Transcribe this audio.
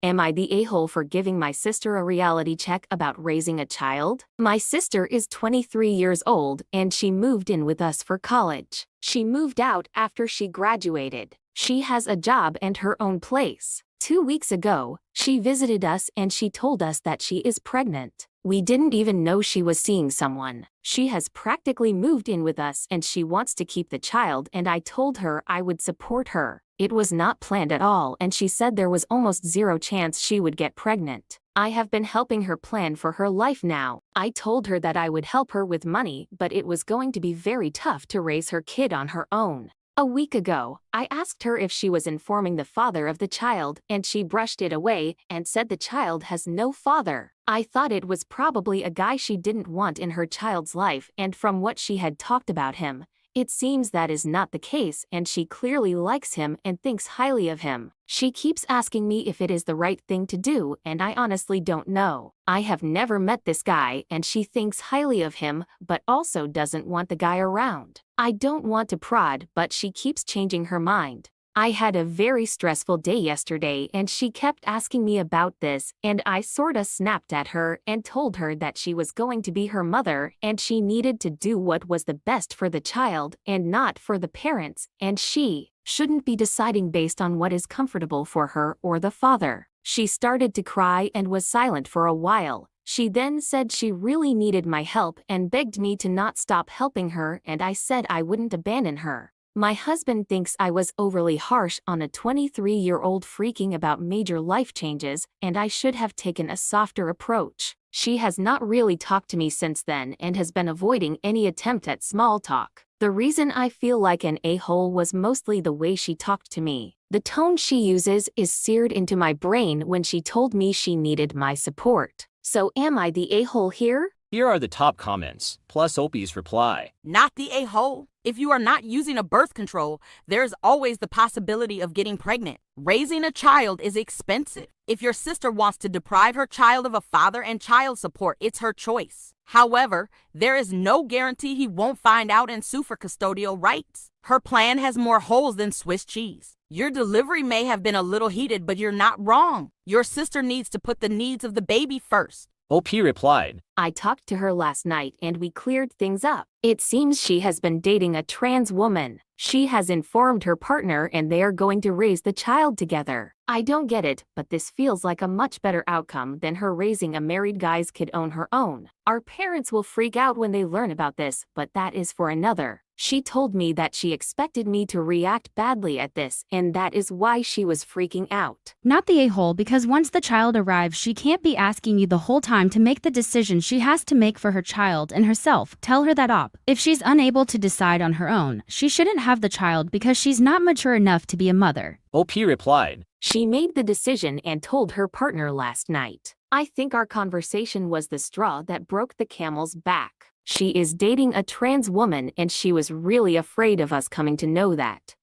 Am I the a-hole for giving my sister a reality check about raising a child? My sister is 23 years old and she moved in with us for college. She moved out after she graduated. She has a job and her own place. 2 weeks ago, she visited us and she told us that she is pregnant. We didn't even know she was seeing someone. She has practically moved in with us and she wants to keep the child, and I told her I would support her. It was not planned at all and she said there was almost zero chance she would get pregnant. I have been helping her plan for her life now. I told her that I would help her with money, but it was going to be very tough to raise her kid on her own. A week ago, I asked her if she was informing the father of the child, and she brushed it away and said the child has no father. I thought it was probably a guy she didn't want in her child's life, and from what she had talked about him, it seems that is not the case, and she clearly likes him and thinks highly of him. She keeps asking me if it is the right thing to do, and I honestly don't know. I have never met this guy, and she thinks highly of him, but also doesn't want the guy around. I don't want to prod, but she keeps changing her mind. I had a very stressful day yesterday and she kept asking me about this, and I sorta snapped at her and told her that she was going to be her mother and she needed to do what was the best for the child and not for the parents, and she shouldn't be deciding based on what is comfortable for her or the father. She started to cry and was silent for a while. She then said she really needed my help and begged me to not stop helping her, and I said I wouldn't abandon her. My husband thinks I was overly harsh on a 23-year-old freaking about major life changes, and I should have taken a softer approach. She has not really talked to me since then and has been avoiding any attempt at small talk. The reason I feel like an a-hole was mostly the way she talked to me. The tone she uses is seared into my brain when she told me she needed my support. So am I the a-hole here? Here are the top comments, plus Opie's reply. Not the a-hole. If you are not using a birth control, there's always the possibility of getting pregnant. Raising a child is expensive. If your sister wants to deprive her child of a father and child support, it's her choice. However, there is no guarantee he won't find out and sue for custodial rights. Her plan has more holes than Swiss cheese. Your delivery may have been a little heated, but you're not wrong. Your sister needs to put the needs of the baby first. OP replied, I talked to her last night and we cleared things up. It seems she has been dating a trans woman. She has informed her partner and they are going to raise the child together. I don't get it, but this feels like a much better outcome than her raising a married guy's kid on her own. Our parents will freak out when they learn about this, but that is for another. She told me that she expected me to react badly at this, and that is why she was freaking out. Not the a-hole, because once the child arrives, she can't be asking you the whole time to make the decision she has to make for her child and herself. Tell her that up. If she's unable to decide on her own, she shouldn't have the child because she's not mature enough to be a mother. OP replied, She made the decision and told her partner last night. I think our conversation was the straw that broke the camel's back. She is dating a trans woman and she was really afraid of us coming to know that.